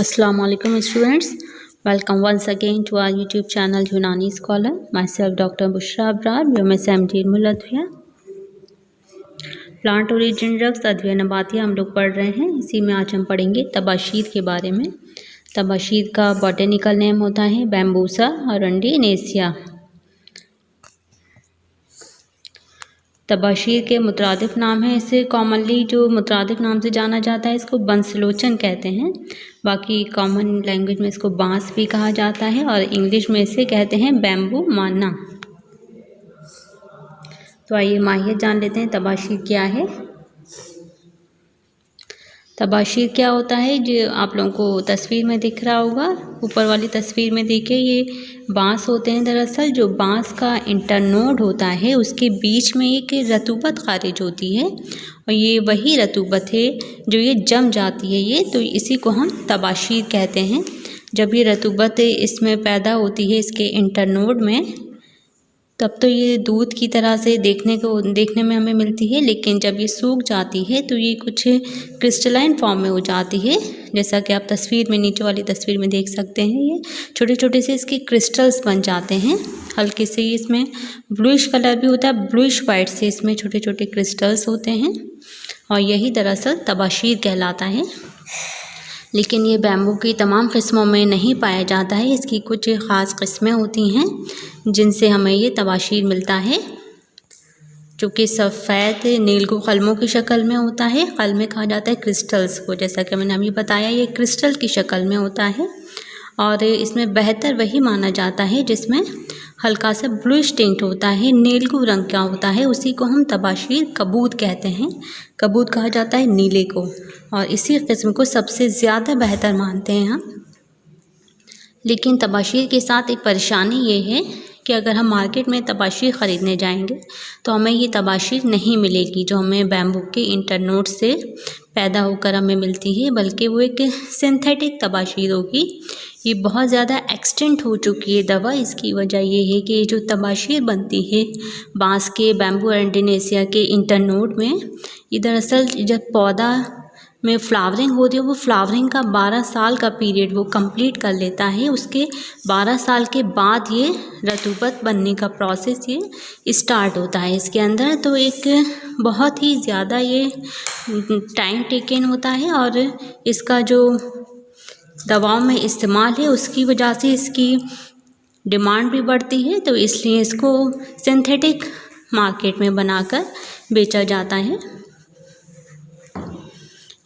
Assalamu alaikum students. Welcome once again to our YouTube channel Yunani Scholar. Myself Dr. Bushra Abrar, BMSMD मुलतविया। Plant origin drugs अध्ययन नबातिया हम लोग पढ़ रहे हैं। इसी में आज हम पढ़ेंगे तबाशीर के बारे में। तबाशीर का बॉटेनिकल नेम होता है बैम्बूसा अरंडिनेसिया। तबाशीर के मुतरादिफ नाम है। इसे कॉमनली जो मुतरादिफ नाम से जाना जाता है इसको बंसलोचन कहते हैं। बाकी कॉमन लैंग्वेज में इसको बांस भी कहा जाता है और इंग्लिश में इसे कहते हैं बैम्बू माना। तो आइए माहियत जान लेते हैं तबाशीर क्या है। तबाशीर क्या होता है जो आप लोगों को तस्वीर में दिख रहा होगा। ऊपर वाली तस्वीर में देखिए ये बांस होते हैं। दरअसल जो बांस का इंटरनोड होता है उसके बीच में एक रतूबत खारिज होती है और ये वही रतूबत है जो ये जम जाती है ये, तो इसी को हम तबाशीर कहते हैं। जब ये रतूबत इसमें पैदा होती है इसके इंटरनोड में तब तो ये दूध की तरह से देखने में हमें मिलती है, लेकिन जब ये सूख जाती है तो ये कुछ क्रिस्टलाइन फॉर्म में हो जाती है। जैसा कि आप तस्वीर में नीचे वाली तस्वीर में देख सकते हैं ये छोटे छोटे से इसके क्रिस्टल्स बन जाते हैं। हल्के से इसमें ब्लूइश कलर भी होता है, ब्लूइश वाइट से इसमें छोटे छोटे क्रिस्टल्स होते हैं और यही दरअसल तबाशीर कहलाता है। लेकिन ये बैम्बू की तमाम किस्मों में नहीं पाया जाता है। इसकी कुछ ख़ास किस्में होती हैं जिनसे हमें ये तबाशीर मिलता है, जो कि सफ़ेद नीलगू कलमों की शक्ल में होता है। कलमें कहा जाता है क्रिस्टल्स को, जैसा कि मैंने अभी बताया ये क्रिस्टल की शक्ल में होता है और इसमें बेहतर वही माना जाता है जिसमें हल्का सा ब्लूइश टिंट होता है, नीलगू रंग का होता है। उसी को हम तबाशीर कबूत कहते हैं। कबूत कहा जाता है नीले को और इसी किस्म को सबसे ज़्यादा बेहतर मानते हैं हम। लेकिन तबाशीर के साथ एक परेशानी ये है कि अगर हम मार्केट में तबाशीर ख़रीदने जाएंगे तो हमें ये तबाशीर नहीं मिलेगी जो हमें बैम्बू के इंटरनोड से पैदा होकर हमें मिलती है, बल्कि वो एक सिंथेटिक तबाशीर होगी। ये बहुत ज़्यादा एक्सटेंट हो चुकी है दवा। इसकी वजह ये है कि जो तबाशीर बनती है बांस के बैम्बू अरंडिनेसिया के इंटरनोड में, ये दरअसल जब पौधा में फ्लावरिंग होती है वो फ्लावरिंग का 12 साल का पीरियड वो कंप्लीट कर लेता है। उसके 12 साल के बाद ये रतूबत बनने का प्रोसेस ये स्टार्ट होता है इसके अंदर। तो एक बहुत ही ज़्यादा ये टाइम टेकन होता है और इसका जो दवाओं में इस्तेमाल है उसकी वजह से इसकी डिमांड भी बढ़ती है। तो इसलिए इसको सिंथेटिक मार्केट में बनाकर बेचा जाता है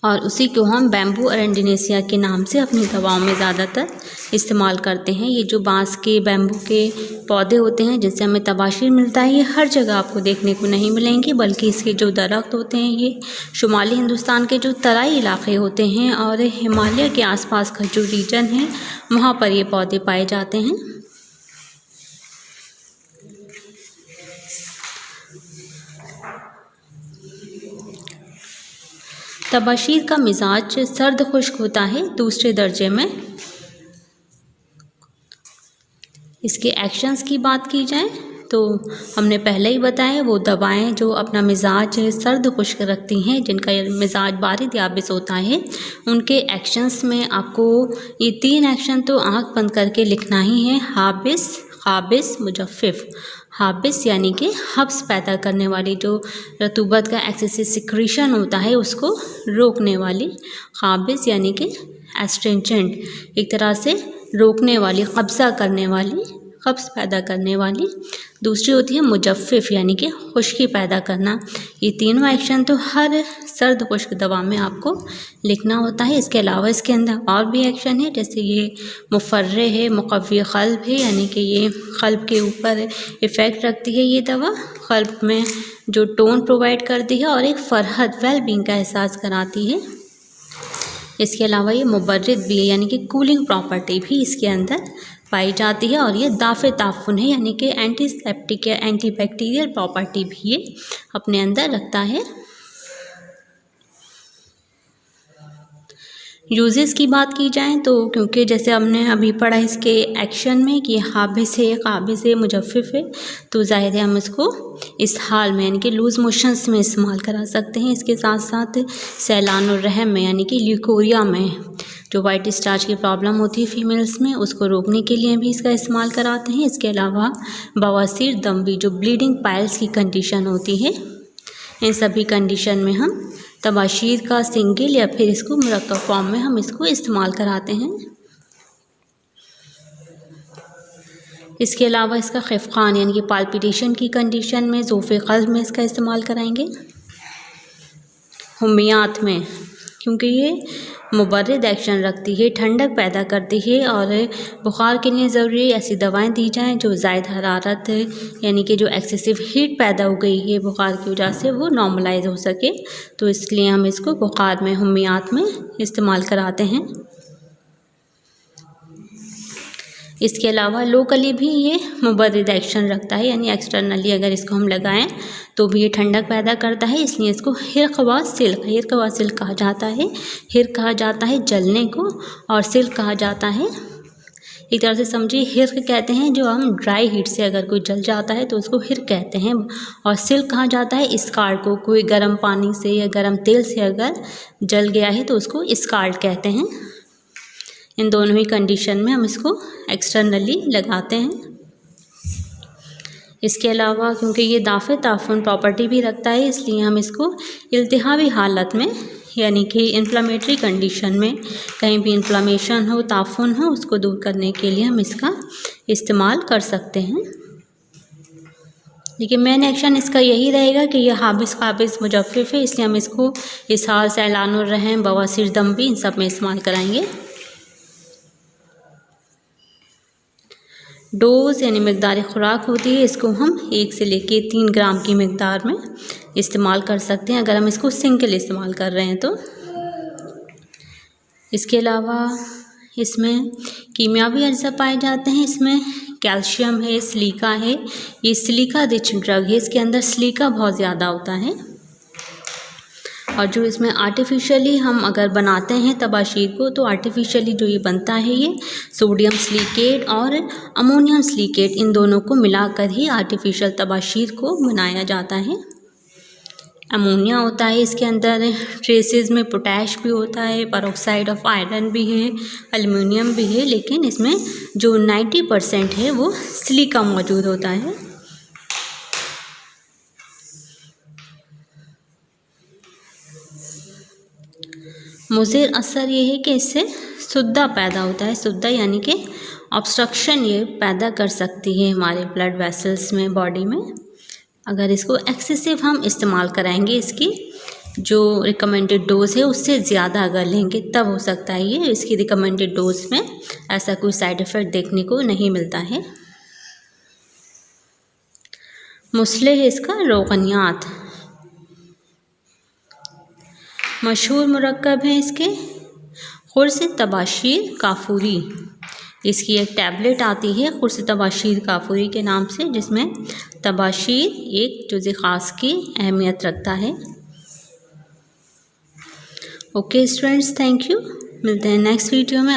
और उसी को हम बैम्बू अरंडिनेसिया के नाम से अपनी दवाओं में ज़्यादातर इस्तेमाल करते हैं। ये जो बांस के बैम्बू के पौधे होते हैं जिनसे हमें तबाशीर मिलता है, ये हर जगह आपको देखने को नहीं मिलेंगे, बल्कि इसके जो दरख्त होते हैं ये शुमाली हिंदुस्तान के जो तराई इलाके होते हैं और हिमालय के आसपास का जो रीजन है वहाँ पर ये पौधे पाए जाते हैं। तबाशीर का मिजाज सर्द खुश्क होता है दूसरे दर्जे में। इसके एक्शंस की बात की जाए तो हमने पहले ही बताया वो दवाएं जो अपना मिजाज सर्द खुश्क रखती हैं, जिनका मिजाज बारिद याबिस होता है, उनके एक्शंस में आपको ये 3 एक्शन तो आँख बंद करके लिखना ही है। हाबिस, ख़ाबिस, मुजफ़्फ़िफ़। हाबिस यानी कि हब्स पैदा करने वाली जो रतूबत का एक्सेसिव सिक्रीशन होता है उसको रोकने वाली। ख़ाबिस यानी कि एस्ट्रिंजेंट, एक तरह से रोकने वाली, कब्ज़ा करने वाली, हब्स पैदा करने वाली। दूसरी होती है मुजफ़्फ़िफ़ यानी कि खुश्की पैदा करना। ये तीनों एक्शन तो हर सर्द खुश्क दवा में आपको लिखना होता है। इसके अलावा इसके अंदर और भी एक्शन है, जैसे ये मुफर्रे है, मुक़व्वी क़ल्ब है, यानी कि ये क़ल्ब के ऊपर इफ़ेक्ट रखती है ये दवा, क़ल्ब में जो टोन प्रोवाइड करती है और एक फ़रहत वेलबींग का एहसास कराती है। इसके अलावा ये मुबर्रिद भी है, यानी कि कूलिंग प्रॉपर्टी भी इसके अंदर पाई जाती है और ये दाफ़े ताफ़ुन है, यानी कि एंटीसेप्टिक या एंटीबैक्टीरियल प्रॉपर्टी भी ये अपने अंदर रखता है। यूजेस की बात की जाए तो क्योंकि जैसे हमने अभी पढ़ा इसके एक्शन में कि हाबिस है, काबिज़ है, मुजफ्फिफ है, तो ज़ाहिर है हम इसको इस हाल में यानी कि लूज़ मोशंस में इस्तेमाल करा सकते हैं। इसके साथ साथ सैलानुर रहम में यानी कि ल्यूकोरिया में जो वाइट स्टार्च की प्रॉब्लम होती है फीमेल्स में, उसको रोकने के लिए भी इसका इस्तेमाल कराते हैं। इसके अलावा बवासीर दम्बी जो ब्लीडिंग पाइल्स की कंडीशन होती है, इन सभी कंडीशन में हम तबाशीर का सिंगल या फिर इसको मुरक्कब फॉर्म में हम इसको इस्तेमाल कराते हैं। इसके अलावा इसका खिफ़कान यानी कि पाल्पिटेशन की कंडीशन में ज़ोफ़े क़ल्ब में इसका इस्तेमाल कराएंगे। हुमियात में क्योंकि ये मुबर्रिद एक्शन रखती है, ठंडक पैदा करती है और बुखार के लिए ज़रूरी ऐसी दवाएं दी जाएं जो ज़ायद हरारत यानी कि जो एक्सेसिव हीट पैदा हो गई है बुखार की वजह से वो नॉर्मलाइज हो सके, तो इसलिए हम इसको बुखार में हुमियात में इस्तेमाल कराते हैं। इसके अलावा लोकली भी ये मुबर्रिद एक्शन रखता है, यानी एक्सटर्नली अगर इसको हम लगाएं तो भी ये ठंडक पैदा करता है, इसलिए इसको हिर्क़ व सिल्क कहा जाता है। हिर्क़ कहा जाता है जलने को और सिल्क कहा जाता है, एक तरह से समझिए हिर्क़ कहते हैं जो हम ड्राई हीट से अगर कोई जल जाता है तो उसको हिर्क़ कहते हैं, और सिल्क कहा जाता है स्कार्ड को, कोई गर्म पानी से या गर्म तेल से अगर जल गया है तो उसको स्कार्ड कहते हैं। इन दोनों ही कंडीशन में हम इसको एक्सटर्नली लगाते हैं। इसके अलावा क्योंकि ये दाफ़े ताफ़ुन प्रॉपर्टी भी रखता है, इसलिए हम इसको इल्तिहाबी हालत में यानी कि इन्फ्लामेटरी कंडीशन में कहीं भी इन्फ्लामेशन हो, ताफ़ुन हो, उसको दूर करने के लिए हम इसका इस्तेमाल कर सकते हैं। लेकिन मेन एक्शन इसका यही रहेगा कि यह हाबिस काबिज़ मुजफ्फिफ है, इसलिए हम इसको इसहाल, सैलानुर रहम, बवासीर दम्बी इन सब में इस्तेमाल कराएंगे। डोज़ यानी मकदार खुराक होती है, इसको हम 1 से लेके 3 ग्राम की मकदार में इस्तेमाल कर सकते हैं अगर हम इसको सिंगल इस्तेमाल कर रहे हैं तो। इसके अलावा इसमें कीमियावी अज्जा पाए जाते हैं, इसमें कैल्शियम है, सिलिका है, ये सिलिका रिच ड्रग है, इसके अंदर सिलिका बहुत ज़्यादा होता है। और जो इसमें आर्टिफिशियली हम अगर बनाते हैं तबाशीर को तो आर्टिफिशियली जो ये बनता है ये सोडियम सिलिकेट और अमोनियम सिलिकेट इन दोनों को मिलाकर ही आर्टिफिशियल तबाशीर को बनाया जाता है। अमोनिया होता है इसके अंदर, ट्रेसेस में पोटैश भी होता है, पेरोक्साइड ऑफ आयरन भी है, एल्युमिनियम भी है, लेकिन इसमें जो 90% है वो सिलिका मौजूद होता है। मुज़िर असर ये है कि इससे सुद्दा पैदा होता है, सुद्दा यानी कि ऑब्स्ट्रक्शन ये पैदा कर सकती है हमारे ब्लड वेसल्स में, बॉडी में। अगर इसको एक्सेसिव हम इस्तेमाल कराएंगे, इसकी जो रिकमेंडेड डोज़ है उससे ज़्यादा अगर लेंगे तब हो सकता है ये, इसकी रिकमेंडेड डोज़ में ऐसा कोई साइड इफ़ेक्ट देखने को नहीं मिलता है। मुस्ले है इसका रोगनियात, मशहूर मुरक्कब है इसके खुर्स तबाशीर काफूरी, इसकी एक टैबलेट आती है खुर्स तबाशीर काफूरी के नाम से, जिसमें तबाशीर एक जुज़े ख़ास की अहमियत रखता है। ओके स्टूडेंट्स, थैंक यू, मिलते हैं नेक्स्ट वीडियो में।